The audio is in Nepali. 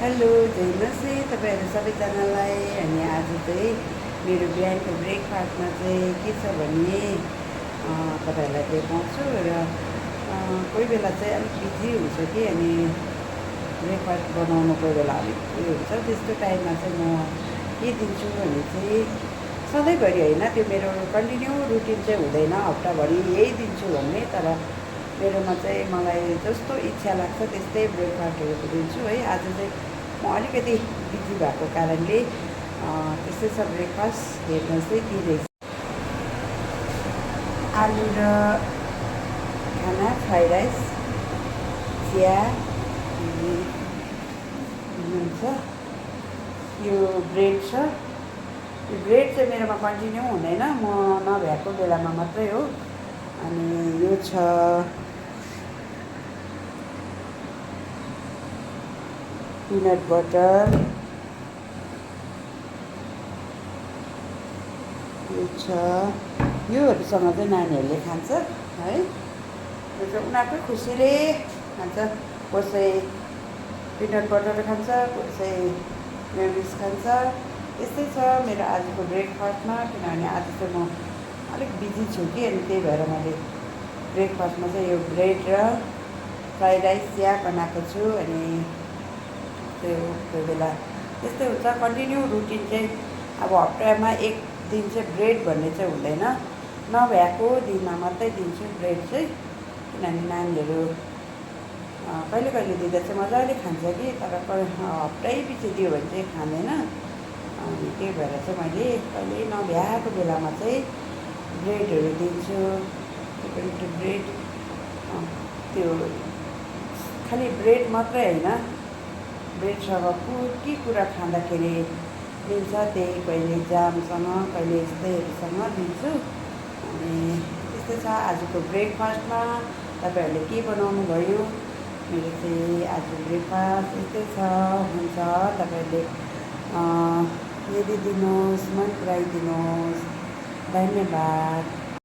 हेलो, जयमसी तपाईँहरू सबैजनालाई। अनि आज चाहिँ मेरो बिहानको ब्रेकफास्टमा चाहिँ के छ भने तपाईँहरूलाई देखाउँछु र कोही बेला चाहिँ अलिक बिजी हुन्छ कि अनि ब्रेकफास्ट बनाउनु कोही बेला अलिक उयो हुन्छ। त्यस्तो टाइममा चाहिँ म के दिन्छु भने चाहिँ सधैँभरि होइन, त्यो मेरो कन्टिन्यू रुटिन चाहिँ हुँदैन हप्ताभरि यही दिन्छु भन्ने। तर मेरोमा चाहिँ मलाई जस्तो इच्छा लाग्छ त्यस्तै ब्रेकफास्टहरू दिन्छु है। आज चाहिँ म अलिकति बिजी भएको कारणले त्यस्तै छ ब्रेकफास्ट। हेर्नुहोस् है के रहेछ। आलु र खाना, फ्राई राइस, चिया हुन्छ। यो ब्रेड छ। यो ब्रेड चाहिँ मेरोमा कन्टिन्यू हुँदैन, म नभ्याएको बेलामा मात्रै हो। अनि यो छ पिनट बटर, यो छ। योहरूसँग चाहिँ नानीहरूले खान्छ है। यो चाहिँ उनीहरूकै खुसीले खान्छ। कसै पिनट बटर खान्छ, कसै मेयोनिज खान्छ। यस्तै छ मेरो आजको ब्रेकफास्टमा। किनभने आज चाहिँ म अलिक बिजी छु कि, अनि त्यही भएर मैले ब्रेकफास्टमा चाहिँ यो ब्रेड र फ्राई राइस चिया बनाएको छु। अनि त्यो कोही बेला त्यस्तै हुन्छ कन्टिन्यू रुटिन चाहिँ। अब हप्तामा एक दिन चाहिँ ब्रेड भन्ने चाहिँ हुँदैन, नभ्याएको दिनमा मात्रै दिन्छु ब्रेड चाहिँ। किनभने नानीहरू कहिले कहिले दिँदा चाहिँ मजाले खान्छ कि, तर हप्तै पछि दियो भने चाहिँ खाँदैन। अनि त्यही भएर चाहिँ मैले कहिले नभ्याएको बेलामा चाहिँ ब्रेडहरू दिन्छु। त्यो ब्रेड, त्यो खालि ब्रेड मात्रै होइन, ब्रेडसँग के कुरा खाँदाखेरि दिन्छ, त्यही कहिले जामसँग, कहिले यस्तैहरूसँग दिन्छु। अनि त्यस्तै छ आजको ब्रेकफास्टमा। तपाईँहरूले के बनाउनु भयो? मेरो चाहिँ आज ब्रेकफास्ट यस्तै छ। हुन्छ, तपाईँहरूले यदि दिनुहोस्, मन पराइदिनुहोस्। धन्यवाद।